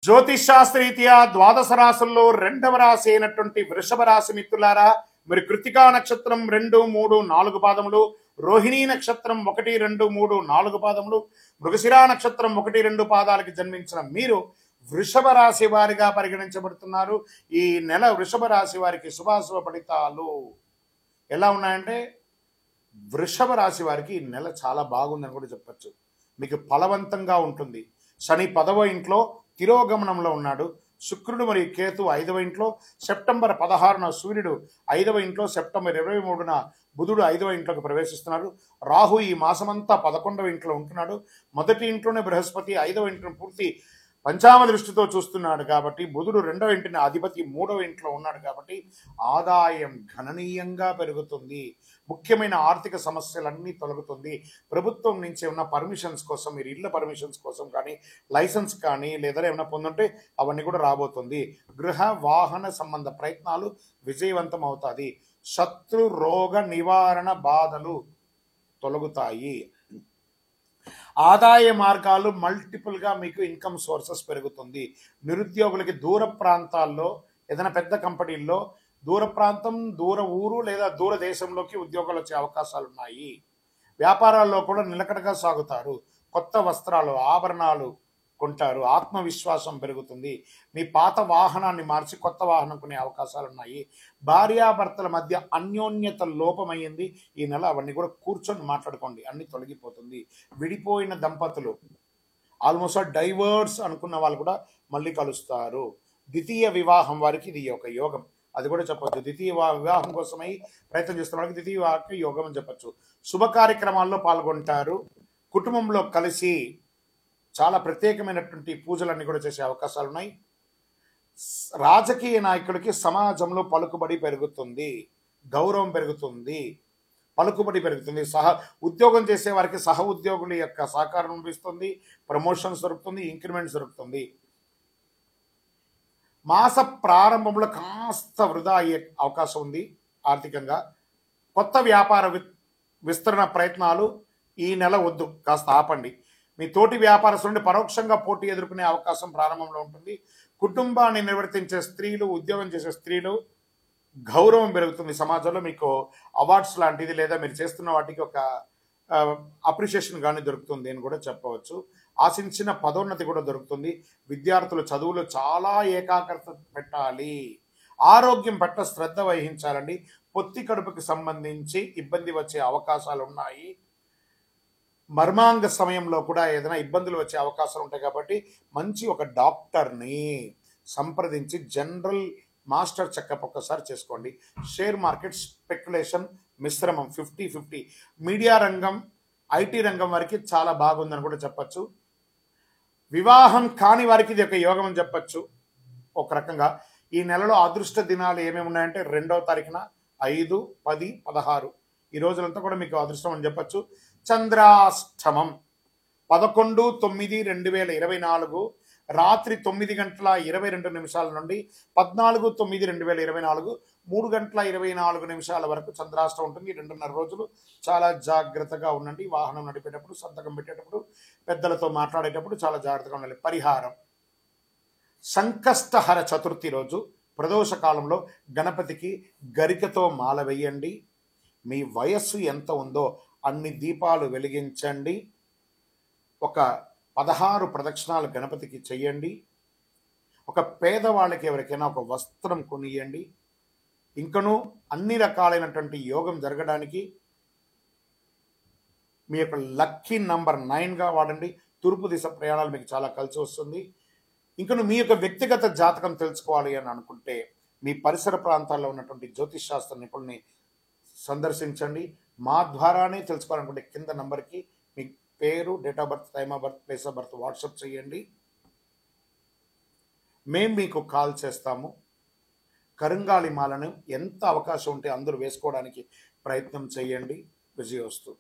జ్యోతిషాస్త్రరీత్యా ద్వాదశ రాశుల్లో రెండవ రాశి అయినటువంటి వృషభ రాశి మిత్రులారా, మరి కృతికా నక్షత్రం 2, 3, 4 పాదములు, రోహిణీ నక్షత్రం 1, 2, 3, 4 పాదములు, మృగశిరా నక్షత్రం 1, 2 పాదాలకి జన్మించిన మీరు వృషభ రాశి వారిగా పరిగణించబడుతున్నారు. ఈ నెల వృషభ రాశి వారికి శుభాశుభ ఫలితాలు ఎలా ఉన్నాయంటే, వృషభ రాశి వారికి ఈ నెల చాలా బాగుందని కూడా చెప్పచ్చు. మీకు ఫలవంతంగా ఉంటుంది. శని 10వ ఇంట్లో తిరోగమనంలో ఉన్నాడు. శుక్రుడు మరియు కేతు 5వ ఇంట్లో, సెప్టెంబర్ 16న సూర్యుడు 5వ ఇంట్లో, సెప్టెంబర్ 23న బుధుడు 5వ ఇంట్లోకి ప్రవేశిస్తున్నాడు. రాహు ఈ మాసమంతా 11వ ఇంట్లో ఉంటున్నాడు. మొదటి ఇంట్లోనే బృహస్పతి 5వ ఇంట్లో పూర్తి పంచామ దృష్టితో చూస్తున్నాడు కాబట్టి, బుధుడు 2వ ఇంటిని అధిపతి 3వ ఇంట్లో ఉన్నాడు కాబట్టి ఆదాయం గణనీయంగా పెరుగుతుంది. ముఖ్యమైన ఆర్థిక సమస్యలన్నీ తొలగుతుంది. ప్రభుత్వం నుంచి ఏమైనా పర్మిషన్స్ కోసం, మీరు ఇళ్ళ పర్మిషన్స్ కోసం కానీ, లైసెన్స్ కానీ లేదా ఏమైనా పొందుంటే అవన్నీ కూడా రాబోతుంది. గృహ వాహన సంబంధ ప్రయత్నాలు విజయవంతం అవుతాయి. శత్రు రోగ నివారణ బాధలు తొలగుతాయి. ఆదాయ మార్గాలు మల్టిపుల్గా మీకు ఇన్కమ్ సోర్సెస్ పెరుగుతుంది. నిరుద్యోగులకి దూర ప్రాంతాల్లో ఏదైనా పెద్ద కంపెనీల్లో దూర ప్రాంతం, దూర ఊరు లేదా దూర దేశంలోకి ఉద్యోగాలు వచ్చే అవకాశాలు ఉన్నాయి. వ్యాపారాల్లో కూడా నిలకడగా సాగుతారు. కొత్త వస్త్రాలు, ఆభరణాలు కొంటారు. ఆత్మవిశ్వాసం పెరుగుతుంది. మీ పాత వాహనాన్ని మార్చి కొత్త వాహనం కొనే అవకాశాలు ఉన్నాయి. భార్యాభర్తల మధ్య అన్యోన్యత లోపమైంది ఈ నెల. అవన్నీ కూడా కూర్చొని మాట్లాడుకోండి, అన్ని తొలగిపోతుంది. విడిపోయిన దంపతులు, ఆల్మోస్ట్ డైవర్స్ అనుకున్న వాళ్ళు కూడా మళ్ళీ కలుస్తారు. ద్వితీయ వివాహం వారికి ఇది ఒక యోగం, అది కూడా చెప్పచ్చు. ద్వితీయ వివాహం కోసమై ప్రయత్నం చేస్తున్న వాళ్ళకి ద్వితీయ వివాహ యోగం అని చెప్పచ్చు. శుభ కార్యక్రమాల్లో పాల్గొంటారు. కుటుంబంలో కలిసి చాలా ప్రత్యేకమైనటువంటి పూజలన్నీ కూడా చేసే అవకాశాలు ఉన్నాయి. రాజకీయ నాయకుడికి సమాజంలో పలుకుబడి పెరుగుతుంది, గౌరవం పెరుగుతుంది, పలుకుబడి పెరుగుతుంది. ఉద్యోగం చేసే వారికి సహ ఉద్యోగుల యొక్క సహకారం లభిస్తుంది. ప్రమోషన్స్ దొరుకుతుంది, ఇంక్రిమెంట్స్ దొరుకుతుంది. మాస ప్రారంభంలో కాస్త వృధా అయ్యే అవకాశం ఉంది ఆర్థికంగా. కొత్త వ్యాపార విస్తరణ ప్రయత్నాలు ఈ నెల వద్దు, కాస్త ఆపండి. మీ తోటి వ్యాపారస్తుల నుండి పరోక్షంగా పోటీ ఎదుర్కొనే అవకాశం ప్రారంభంలో ఉంటుంది. కుటుంబాన్ని నిర్వర్తించే స్త్రీలు, ఉద్యోగం చేసే స్త్రీలు గౌరవం పెరుగుతుంది. సమాజంలో మీకు అవార్డ్స్ లాంటిది లేదా మీరు చేస్తున్న వాటికి ఒక అప్రిషియేషన్ కానీ దొరుకుతుంది అని కూడా చెప్పవచ్చు. ఆశించిన పదోన్నతి కూడా దొరుకుతుంది. విద్యార్థులు చదువులో చాలా ఏకాగ్రత పెట్టాలి. ఆరోగ్యం పట్ల శ్రద్ధ వహించాలండి. పొత్తి కడుపుకి సంబంధించి ఇబ్బంది వచ్చే అవకాశాలు ఉన్నాయి. మర్మాంగ సమయంలో కూడా ఏదైనా ఇబ్బందులు వచ్చే అవకాశాలు ఉంటాయి కాబట్టి మంచి ఒక డాక్టర్ని సంప్రదించి జనరల్ మాస్టర్ చెకప్ ఒక్కసారి చేసుకోండి. షేర్ మార్కెట్ స్పెక్యులేషన్ మిశ్రమం 50-50. మీడియా రంగం, ఐటీ రంగం వారికి చాలా బాగుందని కూడా చెప్పచ్చు. వివాహం కాని వారికి ఇది ఒక యోగం అని చెప్పచ్చు. ఒక రకంగా ఈ నెలలో అదృష్ట దినాలు ఏమేమి ఉన్నాయంటే 2వ తారీఖున 5, 10, 16 ఈ రోజులంతా కూడా మీకు అదృష్టం అని చెప్పచ్చు. చంద్రాష్టమం 11/9/2024 రాత్రి 9:22 నుండి 14/9/2024 3:24 వరకు చంద్రాష్టమం ఉంటుంది. 2.5 రోజులు చాలా జాగ్రత్తగా ఉండండి. వాహనం నడిపేటప్పుడు, సంతకం పెట్టేటప్పుడు, పెద్దలతో మాట్లాడేటప్పుడు చాలా జాగ్రత్తగా ఉండాలి. పరిహారం: సంకష్టహర చతుర్థి రోజు ప్రదోష కాలంలో గణపతికి గరికతో మాల వేయండి. మీ వయస్సు ఎంత ఉందో అన్ని దీపాలు వెలిగించండి. ఒక 16 ప్రదక్షిణాలు గణపతికి చెయ్యండి. ఒక పేదవాళ్ళకి ఎవరికైనా ఒక వస్త్రం కొనియండి. ఇంకనూ అన్ని రకాలైనటువంటి యోగం జరగడానికి మీ యొక్క లక్కీ నంబర్ 9గా వాడండి. తూర్పు దిశ ప్రయాణాలు మీకు చాలా కలిసి వస్తుంది. ఇంకను మీ యొక్క వ్యక్తిగత జాతకం తెలుసుకోవాలి అని అనుకుంటే మీ పరిసర ప్రాంతాల్లో ఉన్నటువంటి జ్యోతిష్ శాస్త్ర నిపుణుల్ని సందర్శించండి. మా ద్వారానే తెలుసుకోవాలనుకుంటే కింద నంబర్కి మీ పేరు, date of birth, time of birth, place of birth WhatsApp చేయండి. మేము మీకు కాల్ చేస్తాము. కరుంగాలి మాలను ఎంత అవకాశం ఉంటే అందరూ వేసుకోవడానికి ప్రయత్నం చేయండి. విజయోస్తు.